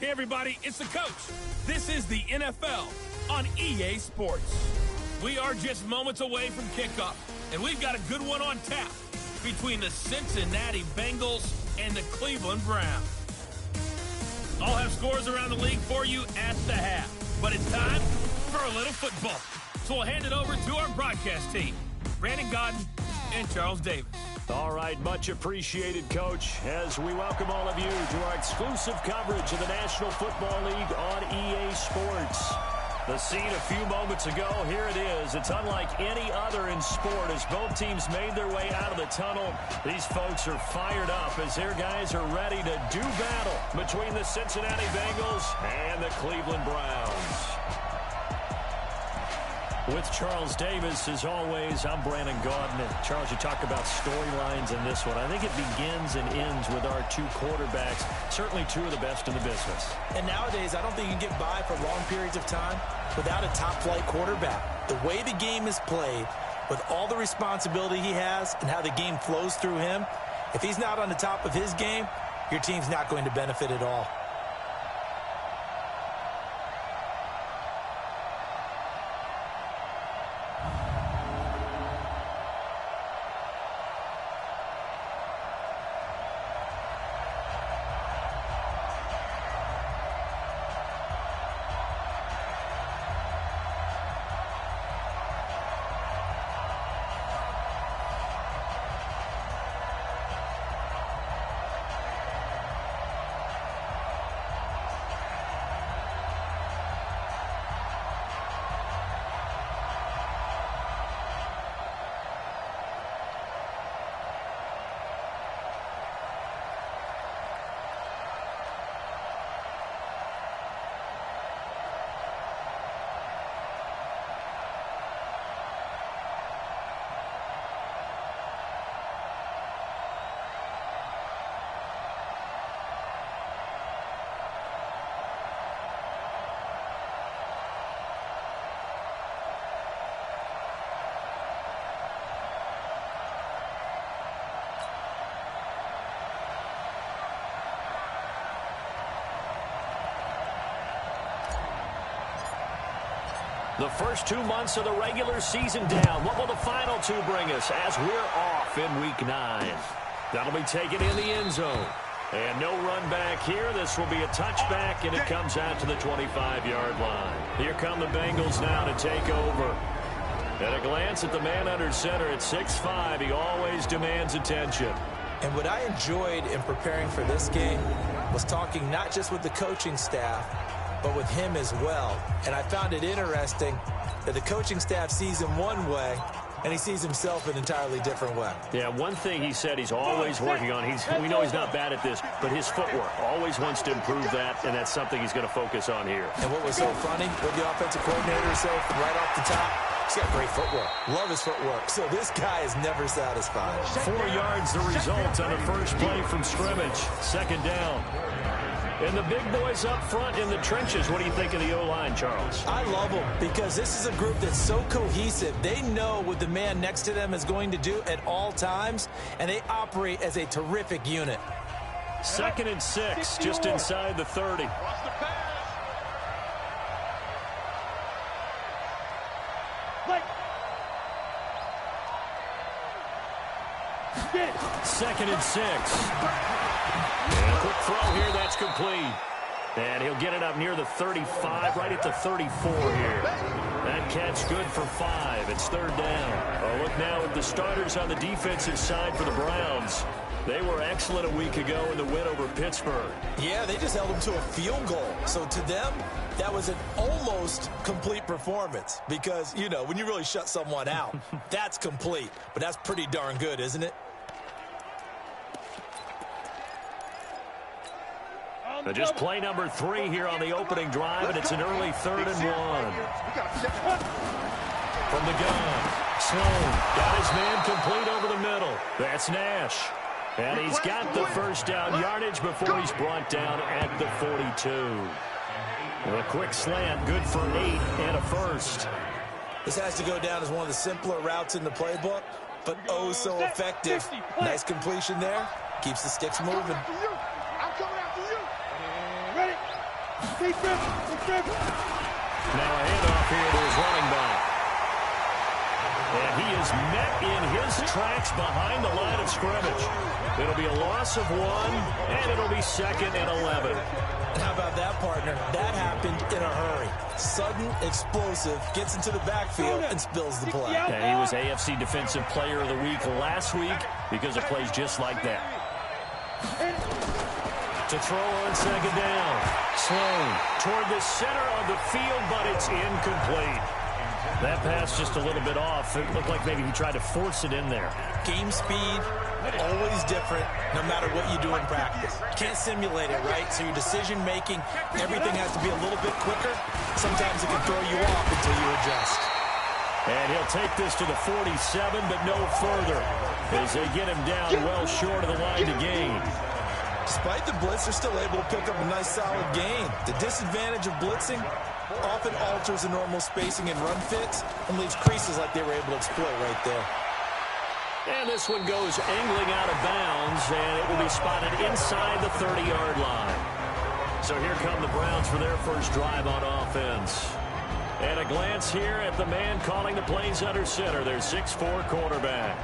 Hey, everybody, it's the coach. This is the NFL on EA Sports. We are just moments away from kickoff, and we've got a good one on tap between the Cincinnati Bengals and the Cleveland Browns. I'll have scores around the league for you at the half, but it's time for a little football. So we'll hand it over to our broadcast team, Brandon Godden and Charles Davis. All right, much appreciated, Coach, as we welcome all of you to our exclusive coverage of the National Football League on EA Sports. The scene a few moments ago, here it is. It's unlike any other in sport as both teams made their way out of the tunnel. These folks are fired up as their guys are ready to do battle between the Cincinnati Bengals and the Cleveland Browns. With Charles Davis, as always, I'm Brandon Godden. Charles, you talk about storylines in this one. I think it begins and ends with our two quarterbacks, certainly two of the best in the business. And nowadays, I don't think you can get by for long periods of time without a top-flight quarterback. The way the game is played, with all the responsibility he has and how the game flows through him, if he's not on the top of his game, your team's not going to benefit at all. The first 2 months of the regular season down. What will the final two bring us as we're off in Week 9? That'll be taken in the end zone. And no run back here. This will be a touchback, and it comes out to the 25-yard line. Here come the Bengals now to take over. At a glance at the man under center at 6'5", he always demands attention. And what I enjoyed in preparing for this game was talking not just with the coaching staff, but with him as well. And I found it interesting that the coaching staff sees him one way, and he sees himself an entirely different way. Yeah, one thing he said he's always working on, we know he's not bad at this, but his footwork, always wants to improve that, and that's something he's going to focus on here. And what was so funny, what the offensive coordinator said right off the top, he's got great footwork. Love his footwork. So this guy is never satisfied. 4 yards the result on the first play from scrimmage. Second down. And the big boys up front in the trenches. What do you think of the O-line, Charles? I love them because this is a group that's so cohesive. They know what the man next to them is going to do at all times, and they operate as a terrific unit. 2nd and 6, just inside the 30. Second and 6. And a quick throw here, that's complete. And he'll get it up near the 35, right at the 34 here. That catch good for 5. It's third down. A look now at the starters on the defensive side for the Browns. They were excellent a week ago in the win over Pittsburgh. Yeah, they just held them to a field goal. So to them, that was an almost complete performance because, you know, when you really shut someone out, that's complete. But that's pretty darn good, isn't it? Just play number 3 here on the opening drive, and it's an early 3rd and 1. From the gun, Sloan got his man complete over the middle. That's Nash. And he's got the first down yardage before he's brought down at the 42. And a quick slant, good for 8 and a first. This has to go down as one of the simpler routes in the playbook, but oh so effective. Nice completion there. Keeps the sticks moving. Now a handoff here to his running back. And he is met in his tracks behind the line of scrimmage. It'll be a loss of 1, and it'll be 2nd and 11. And how about that, partner? That happened in a hurry. Sudden, explosive, gets into the backfield and spills the play. Yeah, he was AFC Defensive Player of the Week last week because of plays just like that. To throw on 2nd down. Sloan toward the center of the field, but it's incomplete. That pass just a little bit off. It looked like maybe he tried to force it in there. Game speed, always different, no matter what you do in practice. Can't simulate it, right? So your decision-making, everything has to be a little bit quicker. Sometimes it can throw you off until you adjust. And he'll take this to the 47, but no further, as they get him down well short of the line to gain. Despite the blitz, they're still able to pick up a nice, solid gain. The disadvantage of blitzing often alters the normal spacing and run fits and leaves creases like they were able to exploit right there. And this one goes angling out of bounds, and it will be spotted inside the 30-yard line. So here come the Browns for their first drive on offense. And a glance here at the man calling the plays under center, their 6'4" quarterback.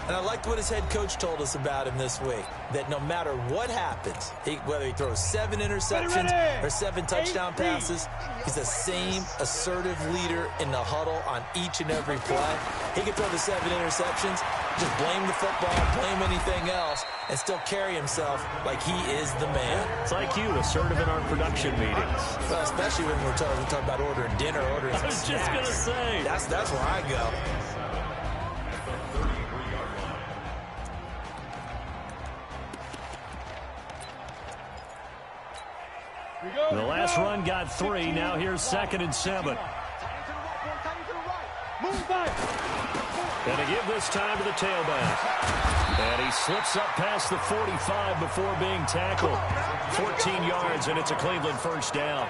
And I liked what his head coach told us about him this week, that no matter what happens, whether he throws 7 interceptions or 7 touchdown passes, he's the same assertive leader in the huddle on each and every play. He can throw the 7 interceptions, just blame the football, blame anything else, and still carry himself like he is the man. It's like you, assertive in our production meetings. Well, especially when we're talking about ordering dinner, ordering I was just going to say. That's where I go. The last run got 3. Now here's 2nd and 7. And to give this time to the tailback. And he slips up past the 45 before being tackled. 14 yards, and it's a Cleveland first down.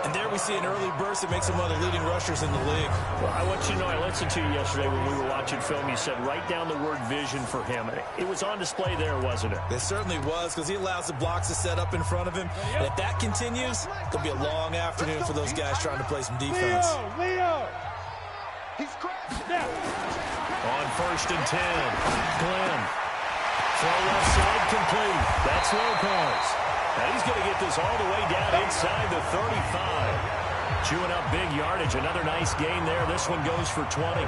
And there we see an early burst that makes him one of the leading rushers in the league. Well, I want you to know, I listened to you yesterday when we were watching film. You said write down the word vision for him. It was on display there, wasn't it? It certainly was, because he allows the blocks to set up in front of him. And if that continues, it'll be a long afternoon for those guys trying to play some defense. Leo! He's crashed now. On 1st and 10, Glenn. Throw left side complete. That's Lopez. Now he's going to get this all the way down inside the 35. Chewing up big yardage. Another nice gain there. This one goes for 20.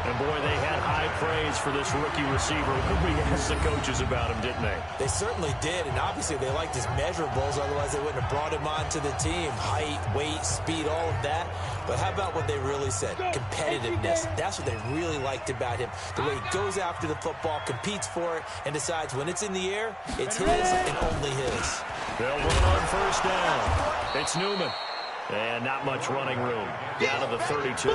And, boy, they had high praise for this rookie receiver. We asked the coaches about him, didn't they? They certainly did, and obviously they liked his measurables. Otherwise, they wouldn't have brought him onto the team. Height, weight, speed, all of that. But how about what they really said? Competitiveness. That's what they really liked about him. The way he goes after the football, competes for it, and decides when it's in the air, it's his and only his. They'll run on 1st down. It's Newman. And not much running room. Down to the 32.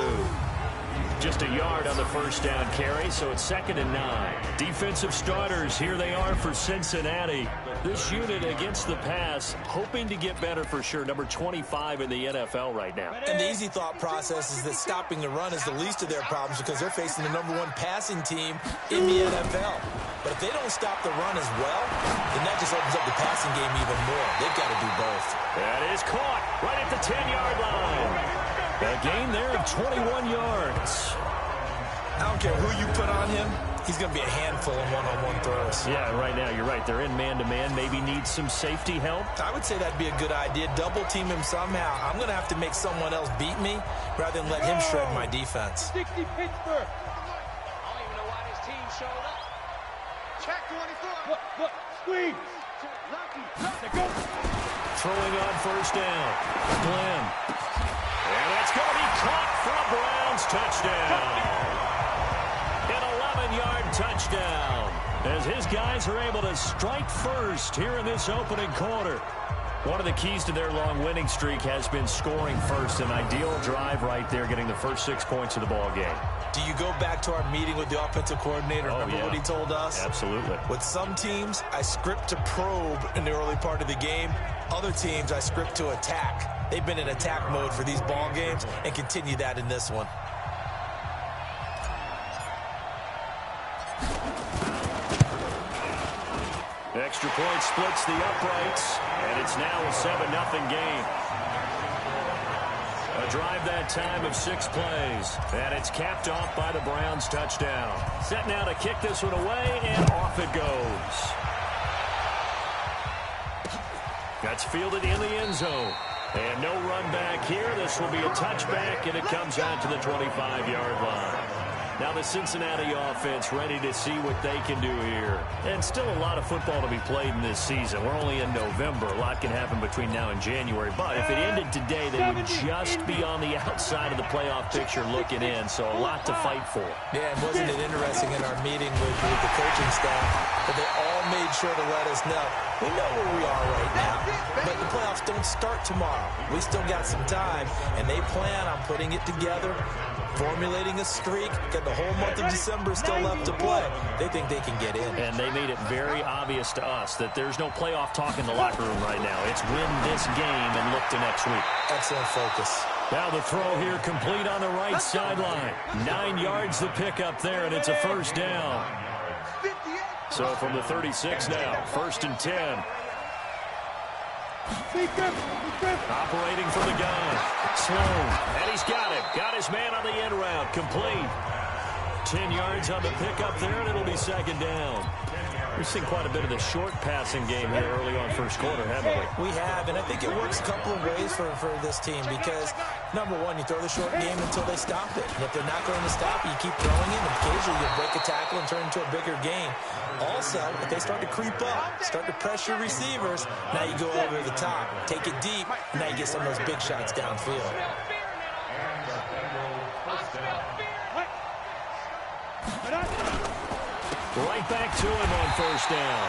Just a yard on the 1st down carry, so it's 2nd and 9. Defensive starters, here they are for Cincinnati. This unit against the pass, hoping to get better for sure. Number 25 in the NFL right now. And the easy thought process is that stopping the run is the least of their problems because they're facing the #1 passing team in the NFL. But if they don't stop the run as well, then that just opens up the passing game even more. They've got to do both. That is caught right at the 10-yard line. A gain there of 21 yards. I don't care who you put on him. He's going to be a handful in one-on-one throws. Yeah, right now, you're right. They're in man-to-man. Maybe need some safety help. I would say that'd be a good idea. Double-team him somehow. I'm going to have to make someone else beat me rather than let him shred my defense. 60 Pittsburgh. I don't even know why this team showed up. Check 24. Look, squeeze. Throwing on 1st down. Glenn. And that's going to be caught for a Browns touchdown. An 11-yard touchdown. As his guys are able to strike first here in this opening quarter. One of the keys to their long winning streak has been scoring first. An ideal drive right there, getting the first 6 points of the ball game. Do you go back to our meeting with the offensive coordinator? Remember what he told us? Absolutely. With some teams, I script to probe in the early part of the game. Other teams, I script to attack. They've been in attack mode for these ball games and continue that in this one. extra point splits the uprights, and it's now a 7-0 game. A drive that time of 6 plays, and it's capped off by the Browns touchdown. Set now to kick this one away, and off it goes. That's fielded in the end zone. And no run back here. This will be a touchback, and it comes out to the 25-yard line. Now the Cincinnati offense ready to see what they can do here. And still a lot of football to be played in this season. We're only in November. A lot can happen between now and January. But if it ended today, they would just be on the outside of the playoff picture looking in. So a lot to fight for. Yeah, and wasn't it interesting in our meeting with the coaching staff that they all made sure to let us know, we know where we are right now, but the playoffs don't start tomorrow. We still got some time, and they plan on putting it together, formulating a streak, got the whole month of December still left to play. They think they can get in. And they made it very obvious to us that there's no playoff talk in the locker room right now. It's win this game and look to next week. Excellent focus. Now the throw here complete on the right sideline. 9 yards the pickup there, and it's a first down. So from the 36 now, 1st and 10. Operating from the gun. Sloan, and he's got it. Got his man on the end route. Complete. 10 yards on the pickup there, and it'll be 2nd down. We've seen quite a bit of the short passing game here early on first quarter, haven't we? We have, and I think it works a couple of ways for this team because, number one, you throw the short game until they stop it. And if they're not going to stop it, you keep throwing it, and occasionally you break a tackle and turn it into a bigger game. Also, if they start to creep up, start to pressure receivers, now you go over the top, take it deep, and now you get some of those big shots downfield. Right back to him on 1st down.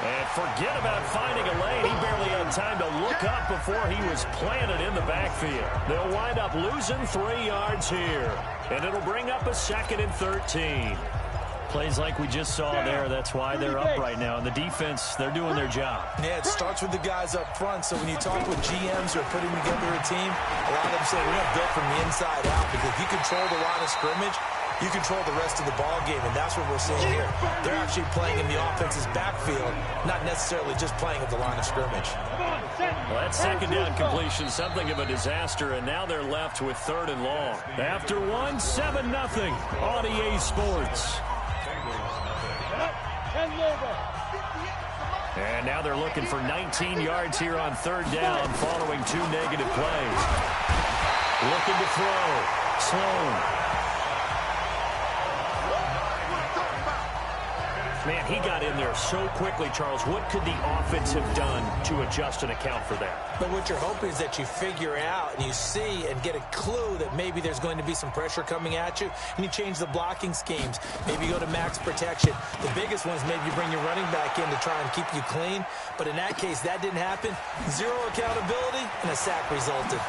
And forget about finding a lane. He barely had time to look up before he was planted in the backfield. They'll wind up losing 3 yards here. And it'll bring up a 2nd and 13. Plays like we just saw there. That's why they're up right now. And the defense, they're doing their job. Yeah, it starts with the guys up front. So when you talk with GMs who are putting together a team, a lot of them say we're not built from the inside out because if you control the line of scrimmage, you control the rest of the ball game, and that's what we're seeing here. They're actually playing in the offense's backfield, not necessarily just playing at the line of scrimmage. Well, that 2nd down completion, something of a disaster, and now they're left with 3rd and long. After 7-0 on EA Sports. And now they're looking for 19 yards here on 3rd down following 2 negative plays. Looking to throw. Sloan. Man, he got in there so quickly, Charles. What could the offense have done to adjust and account for that? But what you're hoping is that you figure out and you see and get a clue that maybe there's going to be some pressure coming at you, and you change the blocking schemes. Maybe you go to max protection. The biggest one is maybe you bring your running back in to try and keep you clean. But in that case, that didn't happen. 0 accountability, and a sack resulted.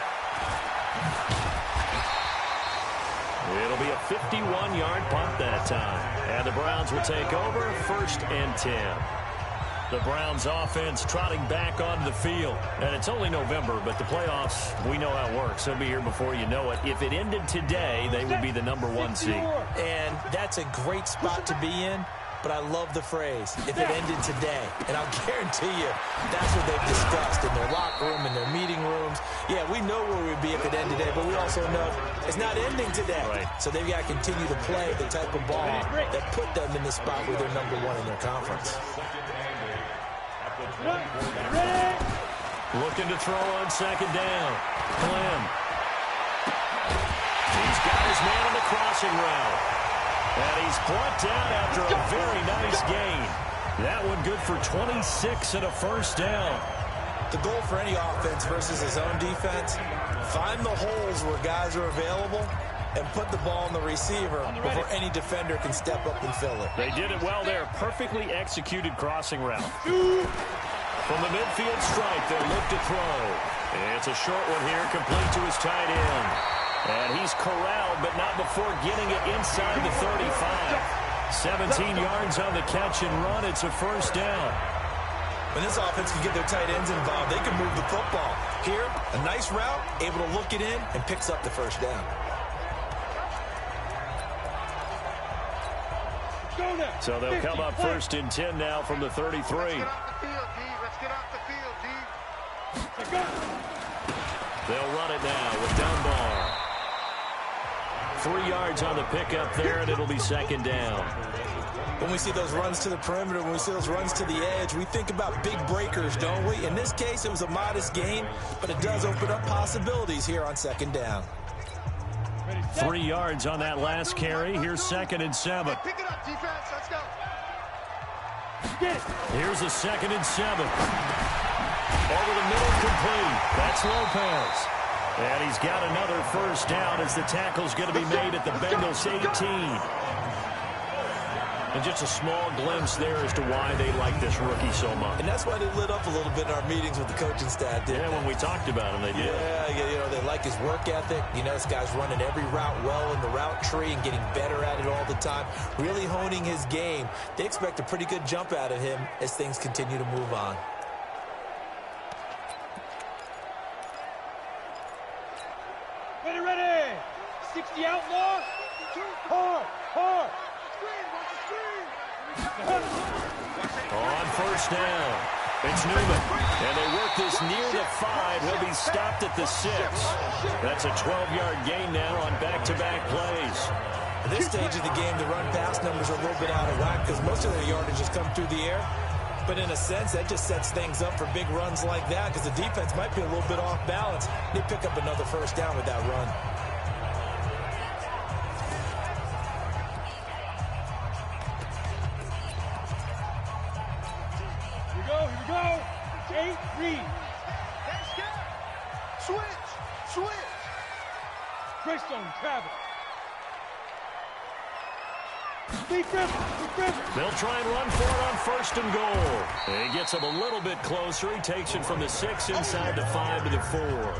It'll be a 51-yard punt that time. And the Browns will take over 1st and 10. The Browns offense trotting back onto the field. And it's only November, but the playoffs, we know how it works. They'll be here before you know it. If it ended today, they would be the #1 seed. And that's a great spot to be in. But I love the phrase, if it ended today. And I'll guarantee you, that's what they've discussed in their locker room, in their meeting rooms. Yeah, we know where we'd be if it ended today, but we also know it's not ending today. Right. So they've got to continue to play the type of ball that put them in the spot where they're #1 in their conference. Looking to throw on 2nd down. Clem. He's got his man on the crossing route. And he's brought down after a very nice gain. That one good for 26 and a 1st down. The goal for any offense versus his own defense, find the holes where guys are available and put the ball on the receiver before any defender can step up and fill it. They did it well there. Perfectly executed crossing route. From the midfield stripe, they'll look to throw. It's a short one here, complete to his tight end. And he's corralled, but not before getting it inside the 35. 17 yards on the catch and run. It's a 1st down. When this offense can get their tight ends involved, they can move the football. Here, a nice route, able to look it in, and picks up the 1st down. So they'll come up first and 10 now from the 33. Let's get off the field, D. Let's get off the field, D. They'll run it now with Dunbar. 3 yards on the pickup there, and it'll be second down. When we see those runs to the perimeter, when we see those runs to the edge, we think about big breakers, don't we? In this case, it was a modest gain, but it does open up possibilities here on second down. 3 yards on that last carry. Here's second and 7. Pick it up, defense. Let's go. Here's a second and 7. Over the middle, complete. That's Lopez. And he's got another first down as the tackle's going to be made at the Bengals 18. And just a small glimpse there as to why they like this rookie so much. And that's why they lit up a little bit in our meetings with the coaching staff. Yeah, when we talked about him, they did. Yeah, they like his work ethic. This guy's running every route well in the route tree and getting better at it all the time, really honing his game. They expect a pretty good jump out of him as things continue to move on. Ready. 60 outlaw. Hard. On first down, it's Newman. And they work this near the 5. He'll be stopped at the 6. That's a 12-yard gain now on back-to-back plays. At this stage of the game, the run-pass numbers are a little bit out of whack because most of their yardage has come through the air. But in a sense, that just sets things up for big runs like that because the defense might be a little bit off balance. They pick up another first down with that run. Here we go. 8 read. Switch. Greystone travel. Defense. They'll try and run for it on first and goal. And he gets him a little bit closer. He takes it from the 6 inside the 5 to the 4.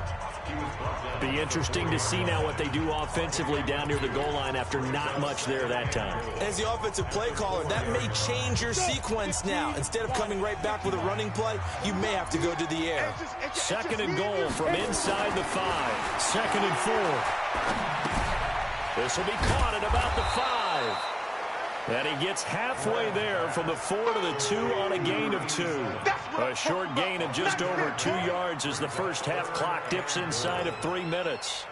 Be interesting to see now what they do offensively down near the goal line after not much there that time. As the offensive play caller, that may change your sequence now. Instead of coming right back with a running play, you may have to go to the air. Second and goal from inside the 5. Second and 4. This will be caught at about the 5. And he gets halfway there from the 4 to the 2 on a gain of 2. A short gain of just over 2 yards as the first half clock dips inside of 3 minutes.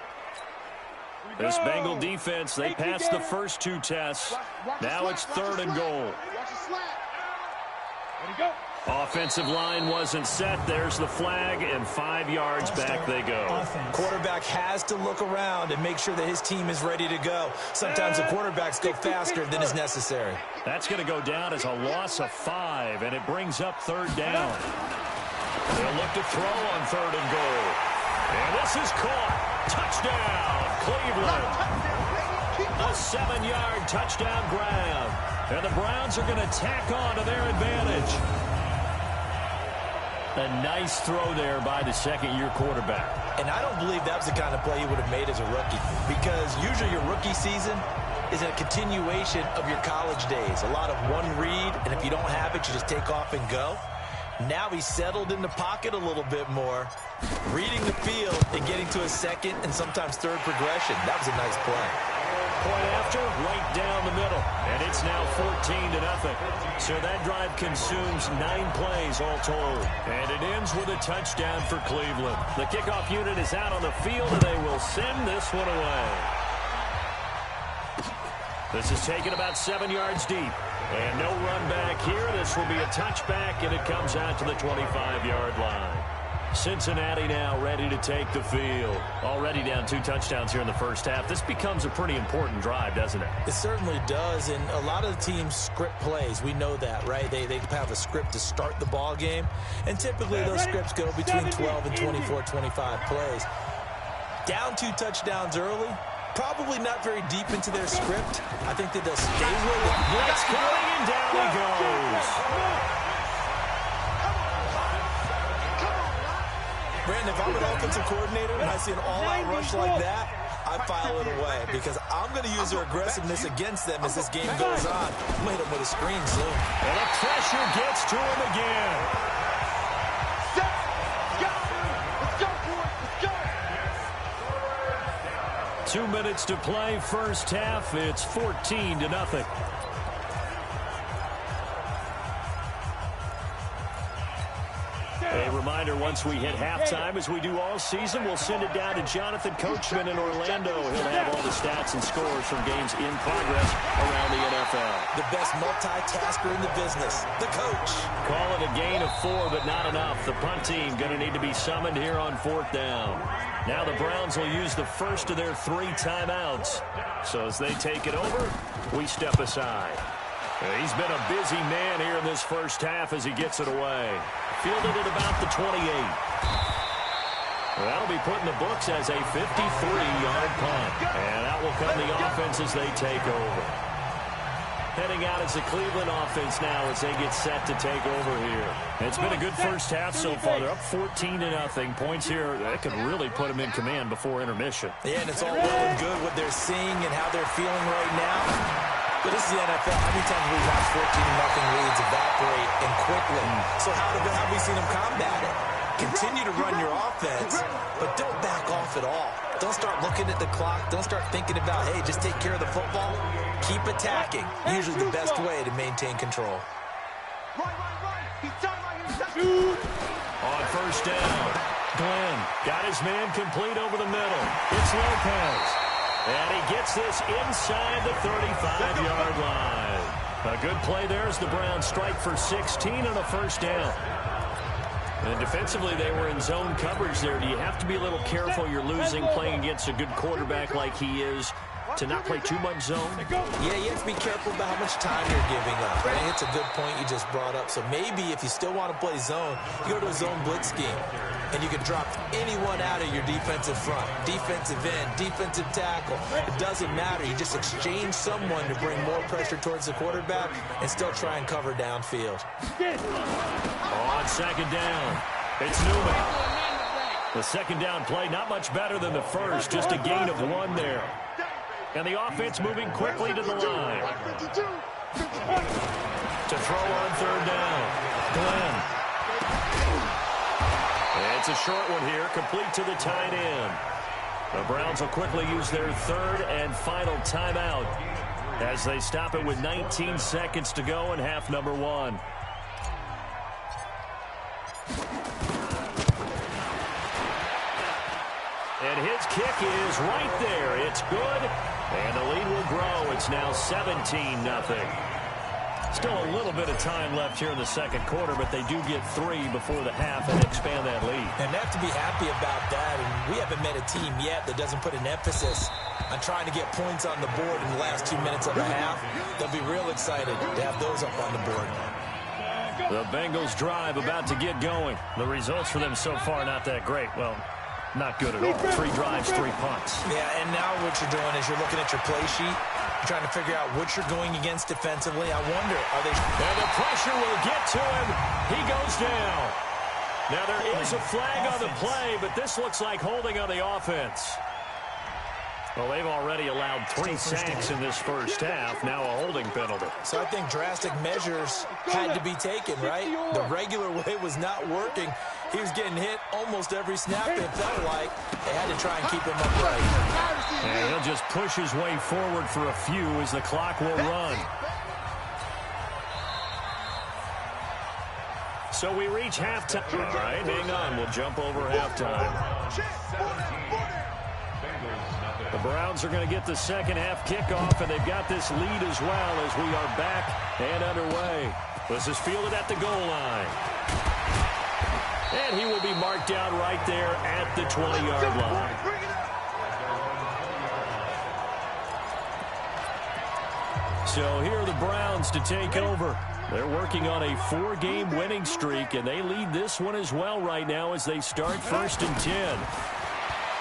This Bengal defense, they passed the first 2 tests. Now it's third and goal. Ready, go. Offensive line wasn't set. There's the flag, and 5 yards back they go. Quarterback has to look around and make sure that his team is ready to go. Sometimes the quarterbacks go faster than is necessary. That's going to go down as a loss of 5, and it brings up third down. They'll look to throw on third and goal. And this is caught. Touchdown, Cleveland. A 7-yard touchdown grab. And the Browns are going to tack on to their advantage. A nice throw there by the second-year quarterback. And I don't believe that was the kind of play he would have made as a rookie, because usually your rookie season is a continuation of your college days. A lot of one read, and if you don't have it, you just take off and go. Now he's settled in the pocket a little bit more, reading the field and getting to a second and sometimes third progression. That was a nice play. Point after, right down the middle. And it's now 14-0. So that drive consumes 9 plays all told. And it ends with a touchdown for Cleveland. The kickoff unit is out on the field, and they will send this one away. This is taken about 7 yards deep. And no run back here. This will be a touchback, and it comes out to the 25-yard line. Cincinnati now ready to take the field. Already down 2 touchdowns here in the first half. This becomes a pretty important drive, doesn't it? It certainly does, and a lot of the teams script plays. We know that, right? They have a script to start the ball game, and typically those scripts go between 12 and 24, 25 plays. Down 2 touchdowns early, probably not very deep into their script. I think that they'll stay with it. Blitz coming, and down he goes. Brandon, if I'm an offensive coordinator and I see an all-out rush like that, I file it away because I'm going to use their aggressiveness against them as this game goes on. I'm going to hit them with a screen soon. And the pressure gets to him again. Let's go, boys. Let's go. 2 minutes to play first half. It's 14-0. reminder, once we hit halftime, as we do all season, we'll send it down to Jonathan Coachman in Orlando. He'll have all the stats and scores from games in progress around the NFL. The best multitasker in the business, the coach. Call it a gain of 4, but not enough. The punt team going to need to be summoned here on 4th down. Now the Browns will use the first of their 3 timeouts. So as they take it over, we step aside. He's been a busy man here in this first half as he gets it away. Fielded at about the 28. That'll be put in the books as a 53-yard punt. And out will come the offense as they take over. Heading out is the Cleveland offense now as they get set to take over here. It's been a good first half so far. They're up 14-0. Points here that could really put them in command before intermission. Yeah, and it's all well and good what they're seeing and how they're feeling right now. But this is the NFL. How many times have we watched 14-0 leads evaporate and quickly? So how have we seen them combat it? Continue to run your offense, but don't back off at all. Don't start looking at the clock. Don't start thinking about, hey, just take care of the football. Keep attacking. Usually the best way to maintain control. On first down, Glenn got his man complete over the middle. It's Lopez. And he gets this inside the 35-yard line. A good play there as the Browns strike for 16 on a first down. And defensively, they were in zone coverage there. Do you have to be a little careful? You're losing playing against a good quarterback like he is to not play too much zone? Yeah, you have to be careful about how much time you're giving up. I think it's a good point you just brought up. So maybe if you still want to play zone, you go to a zone blitz scheme. And you can drop anyone out of your defensive front. Defensive end, defensive tackle. It doesn't matter. You just exchange someone to bring more pressure towards the quarterback and still try and cover downfield. On second down, it's Newman. The second down play, not much better than the first. Just a gain of 1 there. And the offense moving quickly to the line. To throw on third down, Glenn. It's a short one here, complete to the tight end. The Browns will quickly use their 3rd and final timeout as they stop it with 19 seconds to go in half number 1. And his kick is right there. It's good, and the lead will grow. It's now 17-0. Still a little bit of time left here in the second quarter, but they do get 3 before the half and expand that lead. And they have to be happy about that. And we haven't met a team yet that doesn't put an emphasis on trying to get points on the board in the last 2 minutes of the half. They'll be real excited to have those up on the board. The Bengals drive about to get going. The results for them so far not that great. Well, not good at all. 3 drives, 3 punts. Yeah, and now what you're doing is you're looking at your play sheet. You're trying to figure out what you're going against defensively. I wonder, are they... And the pressure will get to him. He goes down. Now, there is a flag on the play, but this looks like holding on the offense. Well, they've already allowed 3 sacks in this first half. Now a holding penalty. So I think drastic measures had to be taken, right? The regular way was not working. He was getting hit almost every snap, it felt like. They had to try and keep him upright. And he'll just push his way forward for a few as the clock will run. So we reach halftime. All right, hang on. We'll jump over halftime. The Browns are going to get the second half kickoff, and they've got this lead as well as we are back and underway. This is fielded at the goal line. And he will be marked down right there at the 20-yard line. So here are the Browns to take over. They're working on a 4-game winning streak, and they lead this one as well right now as they start 1st and 10.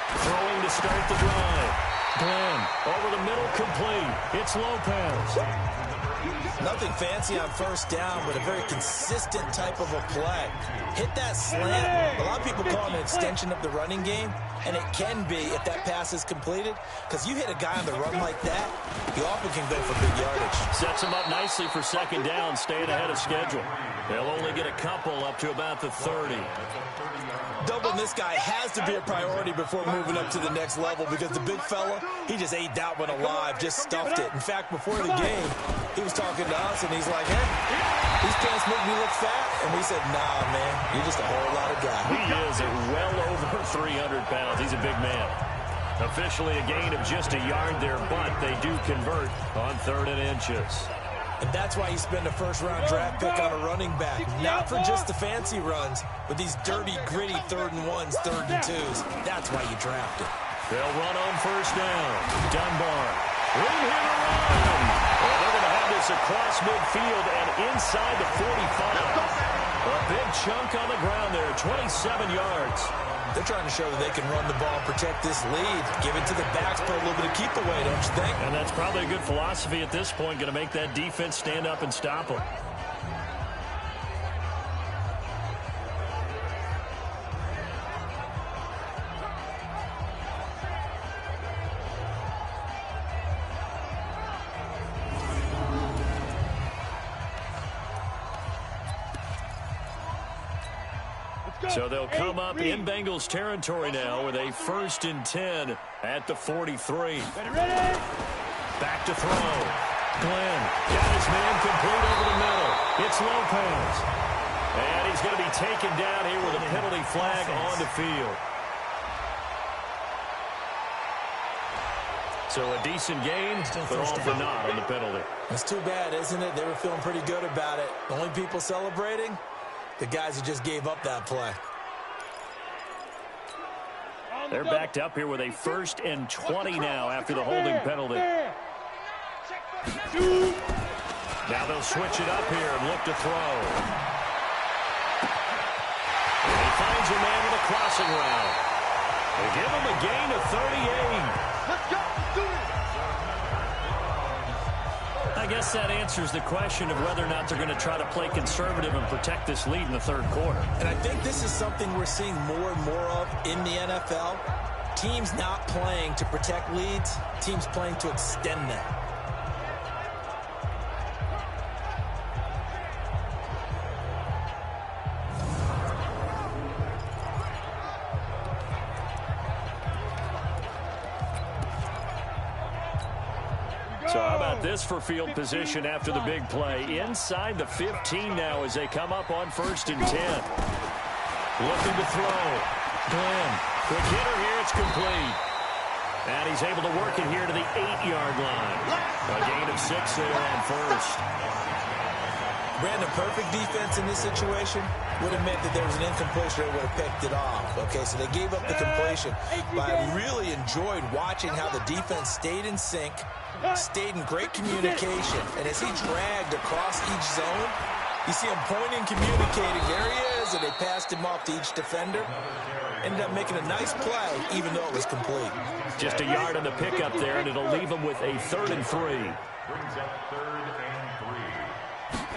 Throwing to start the drive. Glenn over the middle, complete. It's Lopez. Nothing fancy on first down, but a very consistent type of a play. Hit that slant. A lot of people call it an extension of the running game, and it can be if that pass is completed, because you hit a guy on the run like that, you often can go for big yardage. Sets him up nicely for second down, staying ahead of schedule. They'll only get a couple up to about the 30. Doubling this guy has to be a priority before moving up to the next level, because the big fella, he just ate that one alive, just stuffed it. In fact, before the game, he was talking to us, and he's like, hey, These pants make me look fat. And we said, nah, man, you're just a whole lot of guy. He is at well over 300 pounds. He's a big man. Officially a gain of just a yard there, but they do convert on 3rd and inches. And that's why you spend a first-round draft pick on a running back. Not for just the fancy runs, but these dirty, gritty 3rd and 1s, 3rd and 2s. That's why you draft it. They'll run on 1st down. Dunbar. Lead him around. And they're going to have this across midfield and inside the 45. A big chunk on the ground there, 27 yards. They're trying to show that they can run the ball, protect this lead, give it to the backs, put a little bit of keep away, don't you think? And that's probably a good philosophy at this point, going to make that defense stand up and stop them. So they'll come up in Bengals territory now with a 1st and 10 at the 43. Back to throw. Glenn got his man complete over the middle. It's Lopez. And he's going to be taken down here with a penalty flag on the field. So a decent gain, but all for naught on the penalty. It's too bad, isn't it? They were feeling pretty good about it. The only people celebrating? The guys who just gave up that play. They're backed up here with a 1st and 20 now after the holding penalty. Now they'll switch it up here and look to throw. And he finds a man with a crossing route. They give him a gain of 38. Let's go. Let's do it. I guess that answers the question of whether or not they're going to try to play conservative and protect this lead in the 3rd quarter. And I think this is something we're seeing more and more of in the NFL. Teams not playing to protect leads, teams playing to extend them. So how about this for field position after the big play? Inside the 15 now as they come up on 1st and 10. Looking to throw. Glenn, quick hitter here, it's complete. And he's able to work it here to the 8-yard line. A gain of 6 there on 1st. Brandon, perfect defense in this situation would have meant that there was an incompletion or would have picked it off. Okay, so they gave up the completion. But I really enjoyed watching how the defense stayed in sync, stayed in great communication. And as he dragged across each zone, you see him pointing, communicating. There he is, and they passed him off to each defender. Ended up making a nice play, even though it was complete. Just a yard on the pickup there, and it'll leave him with a 3rd and 3. Brings up 3rd and 3.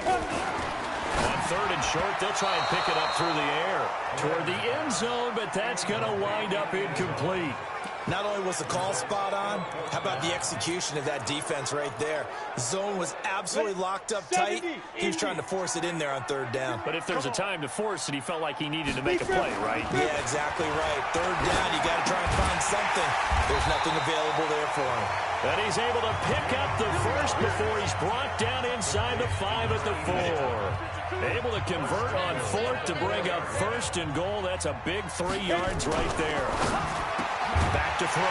On 3rd and short, they'll try and pick it up through the air toward the end zone, but that's going to wind up incomplete. Not only was the call spot on, how about the execution of that defense right there? The zone was absolutely locked up tight. He was trying to force it in there on 3rd down. But if there's a time to force it, he felt like he needed to make a play, right? Yeah, exactly right. 3rd down, you got to try and find something. There's nothing available there for him. And he's able to pick up the first before he's brought down inside the 5 at the 4. Able to convert on 4th to bring up 1st and goal. That's a big 3 yards right there. Back to throw.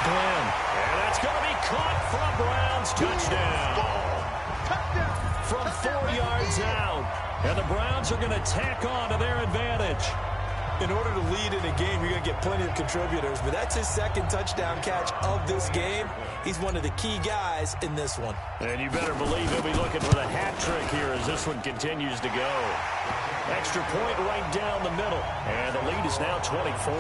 Glenn. And that's going to be caught for a Browns touchdown. From 4 yards out. And the Browns are going to tack on to their advantage. In order to lead in a game, you're going to get plenty of contributors. But that's his 2nd touchdown catch of this game. He's one of the key guys in this one. And you better believe he'll be looking for the hat trick here as this one continues to go. Extra point right down the middle. And the lead is now 24.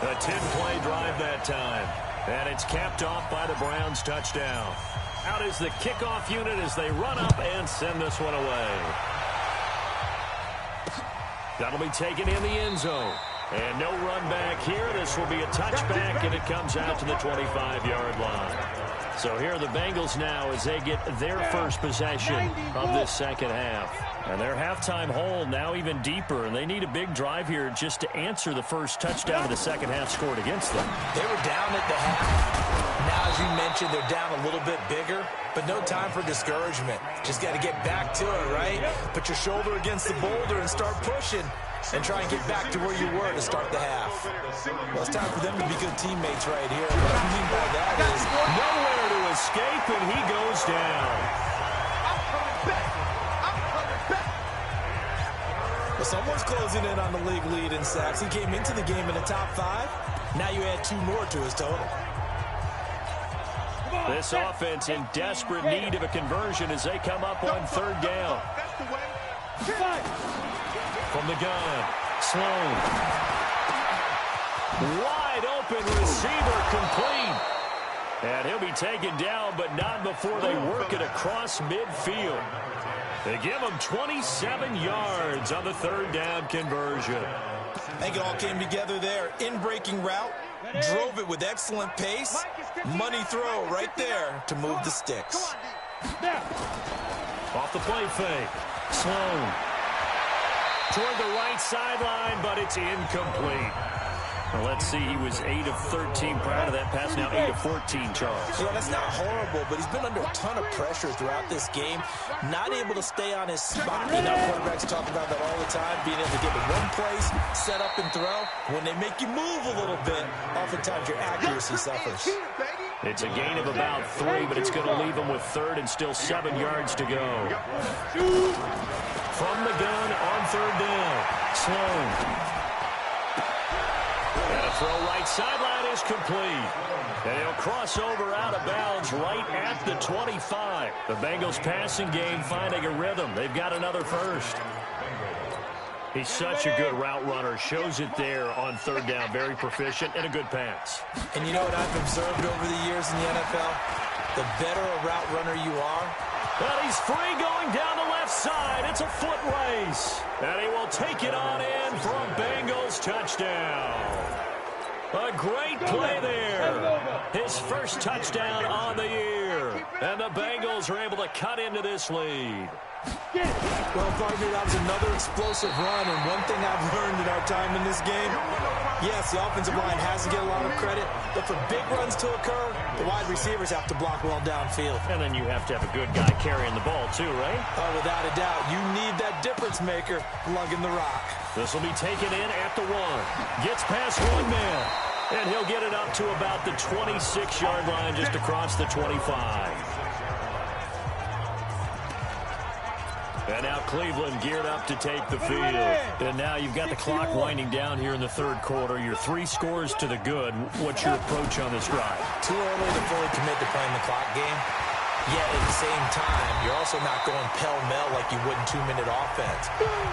A 10-play drive that time. And it's capped off by the Browns touchdown. Out is the kickoff unit as they run up and send this one away. That'll be taken in the end zone. And no run back here. This will be a touchback, and it comes out to the 25-yard line. So here are the Bengals now as they get their first possession of this 2nd half. And their halftime hole now even deeper, and they need a big drive here just to answer the first touchdown of the 2nd half scored against them. They were down at the half. Now as As you mentioned, they're down a little bit bigger, but no time for discouragement. Just got to get back to it, right? Put your shoulder against the boulder and start pushing and try and get back to where you were to start the half. Well, it's time for them to be good teammates right here. What I mean by that is nowhere to escape, and he goes down. Well, someone's closing in on the league lead in sacks. He came into the game in the top 5. Now you add 2 more to his total. This offense in desperate need of a conversion as they come up on 3rd down. From the gun, Sloan. Wide open receiver complete. And he'll be taken down, but not before they work it across midfield. They give him 27 yards on the 3rd down conversion. I think it all came together there. In-breaking route, drove it with excellent pace. Money throw right there to move the sticks. Off the play fake. Sloan. Toward the right sideline, but it's incomplete. Well, let's see, he was 8 of 13 prior to that pass, now 8 of 14, Charles. Yeah, that's not horrible, but he's been under a ton of pressure throughout this game. Not able to stay on his spot. You know, quarterbacks talk about that all the time, being able to get to one place, set up and throw. When they make you move a little bit, oftentimes your accuracy suffers. It's a gain of about 3, but it's going to leave him with 3rd and still 7 yards to go. From the gun on 3rd down, Sloan. And a throw right sideline is complete. And he'll cross over out of bounds right at the 25. The Bengals passing game finding a rhythm. They've got another first. He's such a good route runner. Shows it there on 3rd down. Very proficient and a good pass. And you know what I've observed over the years in the NFL? The better a route runner you are. But he's free going down the left side. It's a foot race. And he will take it on in for a Bengals touchdown. A great play there. His first touchdown on the year. And the Bengals are able to cut into this lead. Well, partner, that was another explosive run, and one thing I've learned in our time in this game, yes, the offensive line has to get a lot of credit, but for big runs to occur, the wide receivers have to block well downfield. And then you have to have a good guy carrying the ball too, right? Oh, without a doubt. You need that difference maker lugging the rock. This will be taken in at the 1. Gets past 1 man. And he'll get it up to about the 26-yard line just across the 25. And now Cleveland geared up to take the field. And now you've got the clock winding down here in the 3rd quarter. You're 3 scores to the good. What's your approach on this drive? Too early to fully commit to playing the clock game. Yet at the same time, you're also not going pell-mell like you would in 2-minute offense.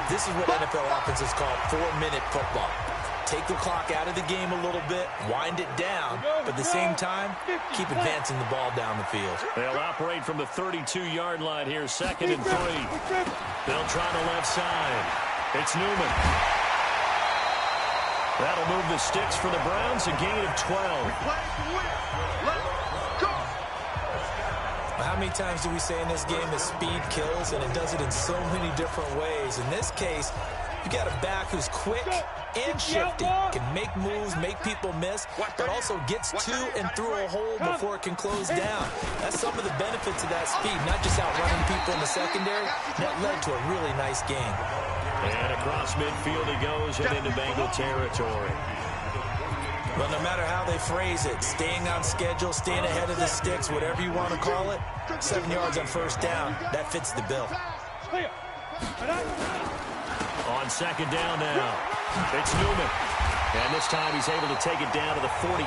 This is what NFL offenses call 4-minute football. Take the clock out of the game a little bit, wind it down, but at the same time, keep advancing the ball down the field. They'll operate from the 32-yard line here, 2nd and 3. They'll try the left side. It's Newman. That'll move the sticks for the Browns, a gain of 12. How many times do we say in this game that speed kills, and it does it in so many different ways? In this case, you got a back who's quick and shifty, can make moves, make people miss, but also gets to and through a hole before it can close down. That's some of the benefits of that speed, not just outrunning people in the secondary. That led to a really nice game. And across midfield he goes and into Bengal territory. Well, no matter how they phrase it, staying on schedule, staying ahead of the sticks, whatever you want to call it, 7 yards on 1st down, that fits the bill. On 2nd down now, it's Newman. And this time he's able to take it down to the 42.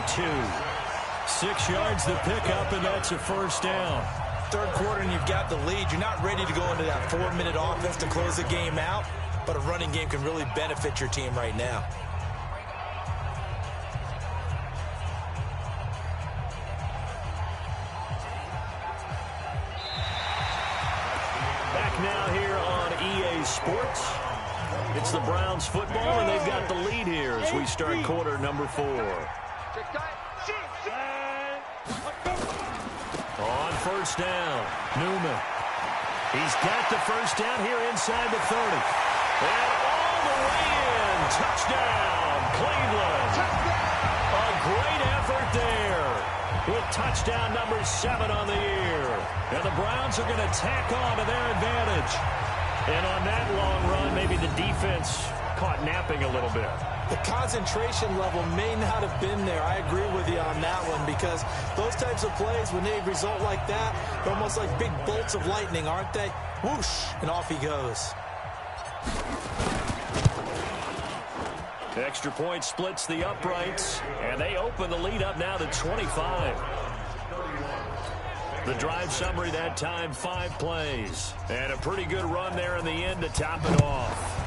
6 yards the pickup, and that's a 1st down. 3rd quarter and you've got the lead. You're not ready to go into that 4-minute offense to close the game out, but a running game can really benefit your team right now. Back now here on EA Sports. It's the Browns football, and they've got the lead here as we start quarter number 4. On 1st down, Newman. He's got the 1st down here inside the 30. And all the way in. Touchdown, Cleveland. A great effort there. with touchdown number 7 on the year. And the Browns are going to tack on to their advantage. And on that long run, maybe the defense caught napping a little bit. The concentration level may not have been there. I agree with you on that one, because those types of plays, when they result like that, they're almost like big bolts of lightning, aren't they? Whoosh, and off he goes. The extra point splits the uprights, and they open the lead up now to 25. The drive summary that time, 5 plays. And a pretty good run there in the end to top it off.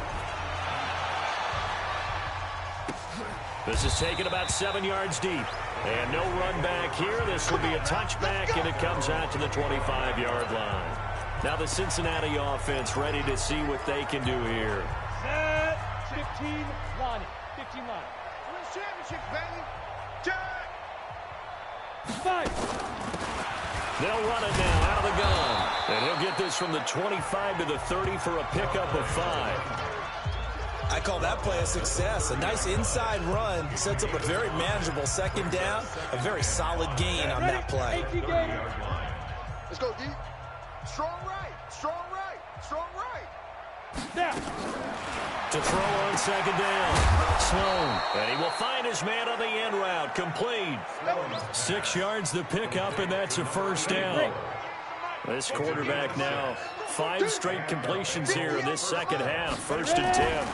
This is taken about 7 yards deep. And no run back here. This will be a touchback, and it comes out to the 25-yard line. Now the Cincinnati offense ready to see what they can do here. Set. 15 line. 15 line. Win championship, baby. Jack. 5. They'll run it now out of the gun. And he'll get this from the 25 to the 30 for a pickup of 5. I call that play a success. A nice inside run sets up a very manageable second down. A very solid gain on that play. Let's go, D. Strong right. Strong right. Strong right. Snap. To throw on second down. Sloan. And he will find his man on the end route. Complete. 6 yards the pickup, and that's a first down. This quarterback now 5 straight completions here in this second half. 1st and 10.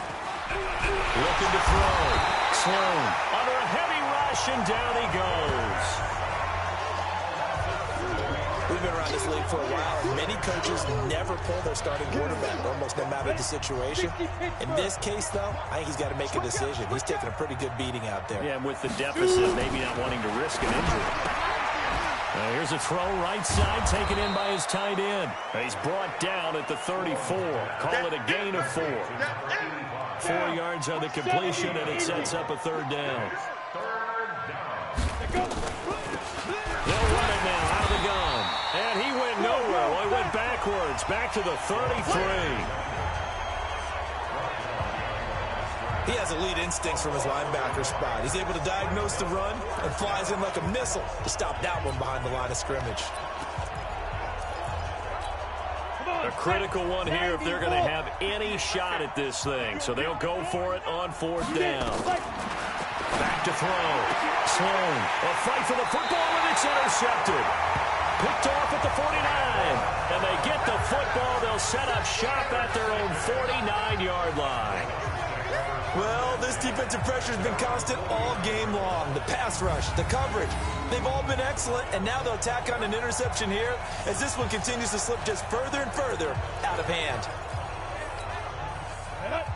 Looking to throw. Sloan under a heavy rush, and down he goes. We've been around this league for a while, and many coaches never pull their starting quarterback, almost no matter the situation. In this case, though, I think he's got to make a decision. He's taking a pretty good beating out there. Yeah, with the deficit, maybe not wanting to risk an injury. Here's a throw right side, taken in by his tight end. He's brought down at the 34. Call it a gain of 4. 4 yards on the completion, and it sets up a 3rd down. They'll run it now out of the gun. And he went nowhere. Well, he went backwards, back to the 33. He has elite instincts from his linebacker spot. He's able to diagnose the run and flies in like a missile to stop that one behind the line of scrimmage. A critical one here if they're going to have any shot at this thing. So they'll go for it on 4th down. Back to throw. Sloan. A fight for the football, and it's intercepted. Picked off at the 49. And they get the football. They'll set up shop at their own 49-yard line. Well, this defensive pressure has been constant all game long. The pass rush, the coverage, they've all been excellent, and now they'll tack on an interception here as this one continues to slip just further and further out of hand.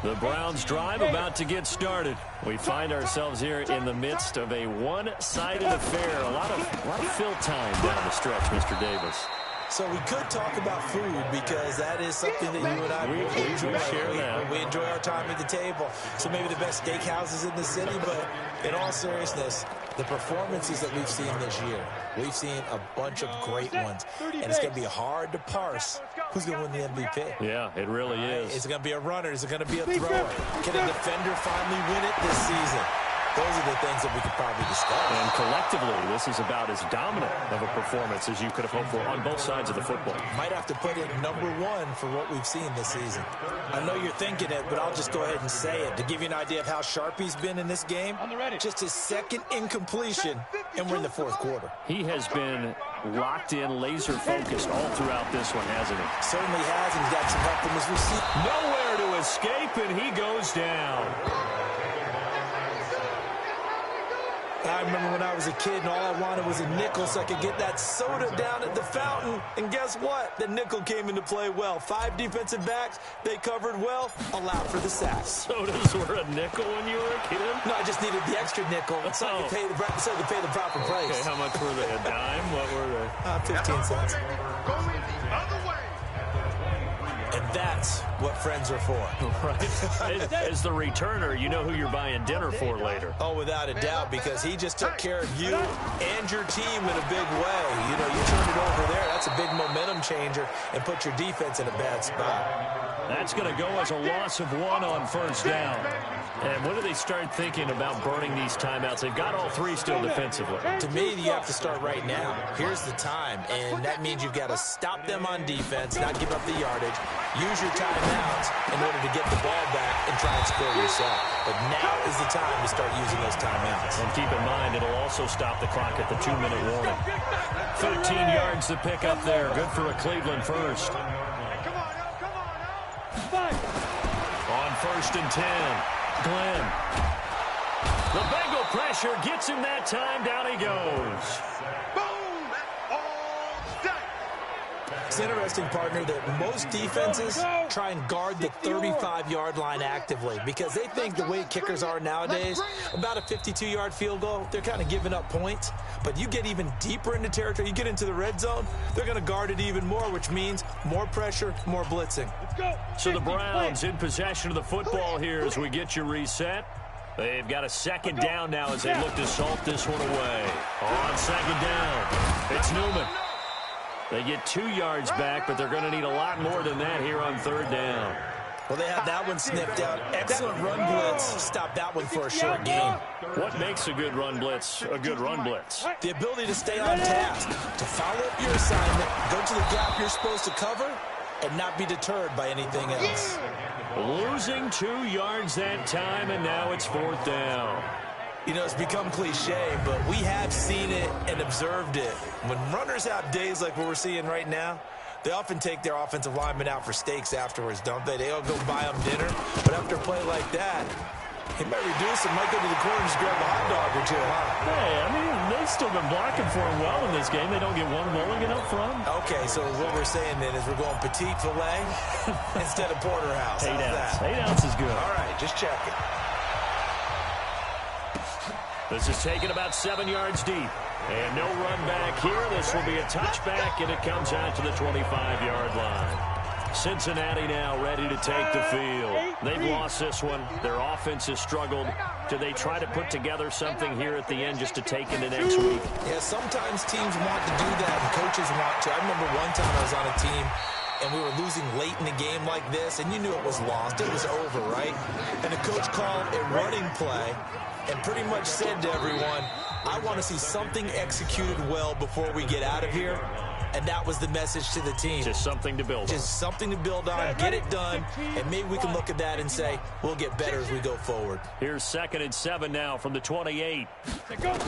The Browns drive about to get started. We find ourselves here in the midst of a one-sided affair. A lot of fill time down the stretch, Mr. Davis. So we could talk about food, because that is something that you and I enjoy. We enjoy our time at the table. So maybe the best steakhouses in the city, but in all seriousness, the performances that we've seen this year, we've seen a bunch of great ones. And it's going to be hard to parse who's going to win the MVP. Yeah, it really is. Is it going to be a runner? Is it going to be a thrower? Can a defender finally win it this season? Those are the things that we could probably discuss. And collectively, this is about as dominant of a performance as you could have hoped for on both sides of the football. Might have to put it #1 for what we've seen this season. I know you're thinking it, but I'll just go ahead and say it. To give you an idea of how sharp he's been in this game, just his 2nd incompletion, and we're in the 4th quarter. He has been locked in, laser-focused all throughout this one, hasn't he? Certainly has, and he's got some help from his receiver. Nowhere to escape, and he goes down. I remember when I was a kid and all I wanted was a nickel so I could get that soda down at the fountain. And guess what? The nickel came into play well. 5 defensive backs, they covered well, allowed for the sacks. Sodas were a nickel when you were a kid? No, I just needed the extra nickel so I could pay the proper price. Okay, how much were they? A dime? What were they? 15 cents. Going the other way. And that's what friends are for. Right. As the returner, you know who you're buying dinner for later. Oh, without a doubt, because he just took care of you and your team in a big way. You know, you turned it over there. That's a big momentum changer and put your defense in a bad spot. That's going to go as a loss of 1 on first down. And when do they start thinking about burning these timeouts? They've got all 3 still defensively. To me, you have to start right now. Here's the time, and that means you've got to stop them on defense, not give up the yardage, use your timeouts in order to get the ball back and try and score yourself. But now is the time to start using those timeouts. And keep in mind, it'll also stop the clock at the 2-minute warning. 13 yards to pick up there. Good for a Cleveland first. On first and 10, Glenn. The Bengal pressure gets him that time. Down he goes. It's interesting, partner, that most defenses try and guard the 35-yard line actively because they think the way kickers are nowadays, about a 52-yard field goal, they're kind of giving up points. But you get even deeper into territory, you get into the red zone, they're going to guard it even more, which means more pressure, more blitzing. So the Browns in possession of the football here as we get you reset. They've got a second down now as they look to salt this one away. On second down, it's Newman. They get 2 yards back, but they're going to need a lot more than that here on third down. Well, they have that one sniffed out. Excellent run blitz. Stop that one for a short gain. What makes a good run blitz a good run blitz? The ability to stay on task, to follow up your assignment, go to the gap you're supposed to cover, and not be deterred by anything else. Losing 2 yards that time, and now it's fourth down. You know, it's become cliche, but we have seen it and observed it. When runners have days like what we're seeing right now, they often take their offensive linemen out for steaks afterwards, don't they? They all go buy them dinner. But after a play like that, he might reduce and might go to the corner and just grab a hot dog or two, huh? Hey, I mean, they've still been blocking for him well in this game. They don't get one mulligan up front. Okay, so what we're saying then is we're going petite filet instead of porterhouse. 8 ounce. 8 ounce is good. All right, just checking. This is taken about 7 yards deep. And no run back here. This will be a touchback, and it comes out to the 25-yard line. Cincinnati now ready to take the field. They've lost this one. Their offense has struggled. Do they try to put together something here at the end just to take into next week? Yeah, sometimes teams want to do that, and coaches want to. I remember one time I was on a team, and we were losing late in the game like this, and you knew it was lost. It was over, right? And the coach called a running play and pretty much said to everyone, I want to see something executed well before we get out of here. And that was the message to the team. Just something to build on. Just something to build on, get it done, and maybe we can look at that and say, we'll get better as we go forward. Here's 2nd and 7 now from the 28. Looking to throw.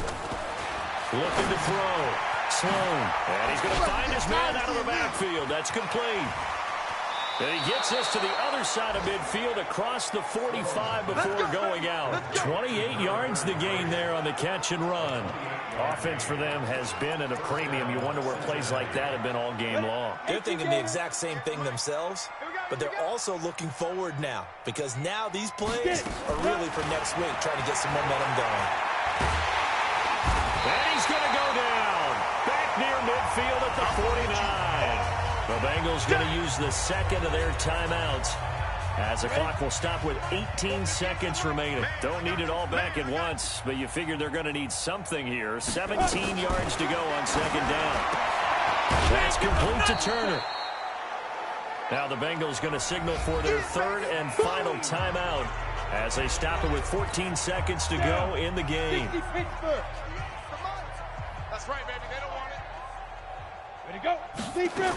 Sloan. And he's going to find his man out of the backfield. That's complete. And he gets this to the other side of midfield across the 45 before going out. 28 yards the gain there on the catch and run. Offense for them has been at a premium. You wonder where plays like that have been all game long. They're thinking the exact same thing themselves, but they're also looking forward now because now these plays are really for next week, trying to get some momentum going. And he's going to go down. Back near midfield at the 49. The Bengals going to use the second of their timeouts as the clock will stop with 18 seconds remaining. Don't need it all back at once, but you figure they're going to need something here. 17 yards to go on second down. That's complete to Turner. Now the Bengals going to signal for their third and final timeout as they stop it with 14 seconds to go in the game. That's right, baby. They don't want it. Ready to go. Deep grip.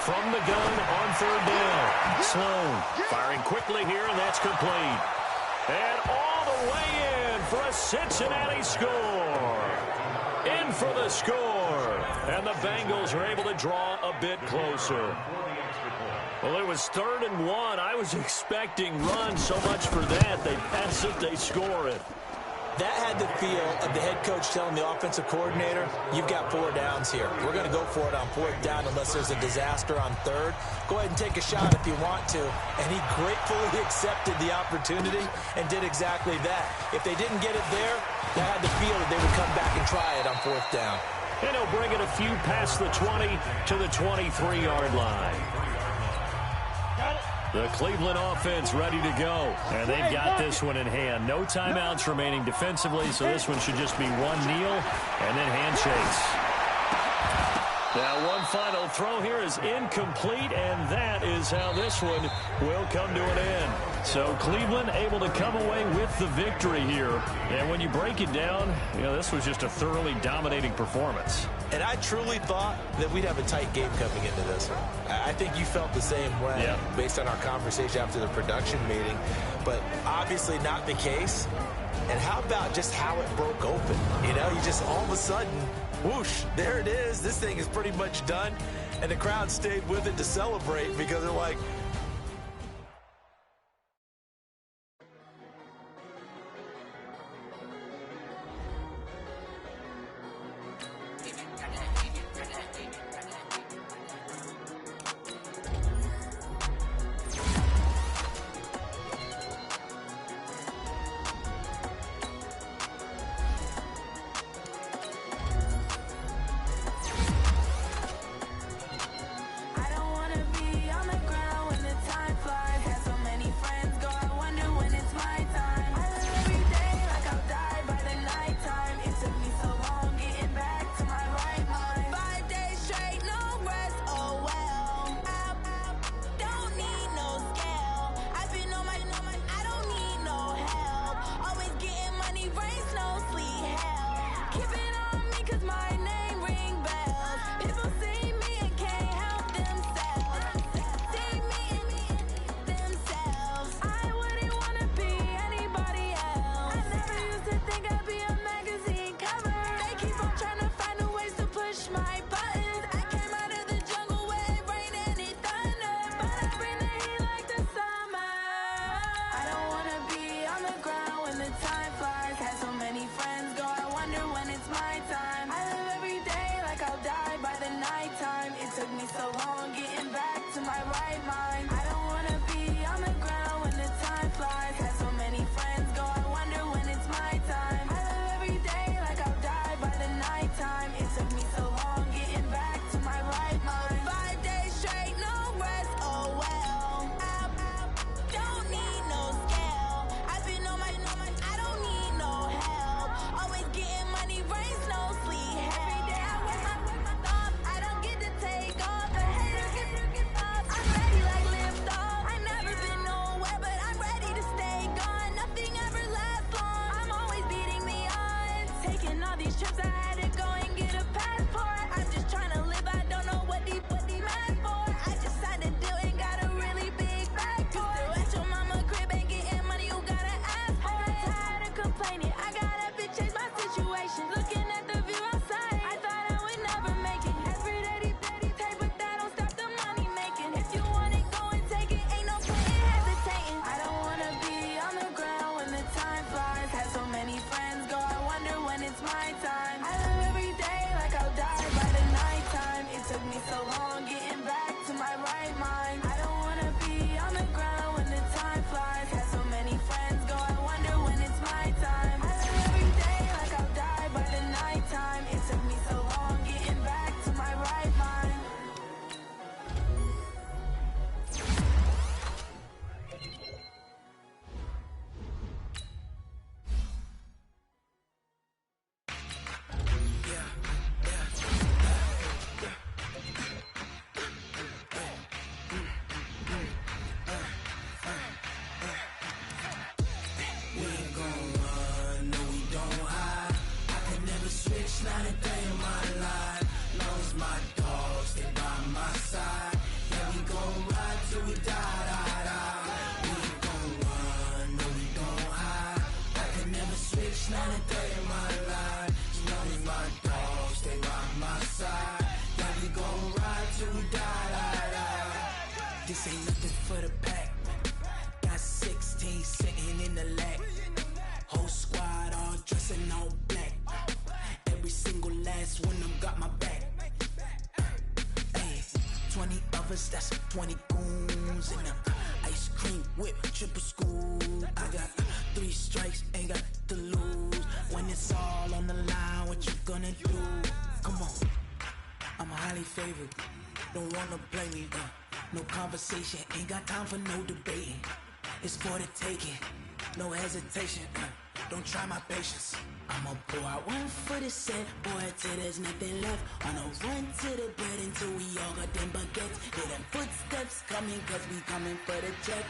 From the gun on third down. Sloan firing quickly here, and that's complete. And all the way in for a Cincinnati score. In for the score. And the Bengals are able to draw a bit closer. Well, it was 3rd and 1. I was expecting run so much for that. They pass it, they score it. That had the feel of the head coach telling the offensive coordinator, you've got 4 downs here. We're going to go for it on 4th down unless there's a disaster on 3rd. Go ahead and take a shot if you want to. And he gratefully accepted the opportunity and did exactly that. If they didn't get it there, that had the feel that they would come back and try it on 4th down. And he'll bring it a few past the 20 to the 23-yard line. The Cleveland offense ready to go. And they've got this one in hand. No timeouts remaining defensively, so this one should just be one kneel and then handshakes. Now, one final throw here is incomplete, and that is how this one will come to an end. So Cleveland able to come away with the victory here. And when you break it down, this was just a thoroughly dominating performance. And I truly thought that we'd have a tight game coming into this one. I think you felt the same way based on our conversation after the production meeting, but obviously not the case. And how about just how it broke open? You just all of a sudden, whoosh, there it is. This thing is pretty much done. And the crowd stayed with it to celebrate because they're like, This ain't nothing for the pack. Got 16 sitting in the lap. Whole squad all dressing all black. Every single last one of them got my back. Hey, 20 of us, that's 20 goons in them. Ice cream whip, triple scoop. I got 3 strikes, ain't got to lose. When it's all on the line, what you gonna do? Come on, I'm highly favored. Don't wanna play me, no conversation, ain't got time for no debating. It's for the taking, no hesitation, don't try my patience. I'ma pour out one for the set, boy, till there's nothing left. On a run to the bread until we all got them baguettes. Hear them footsteps coming, cause we coming for the check.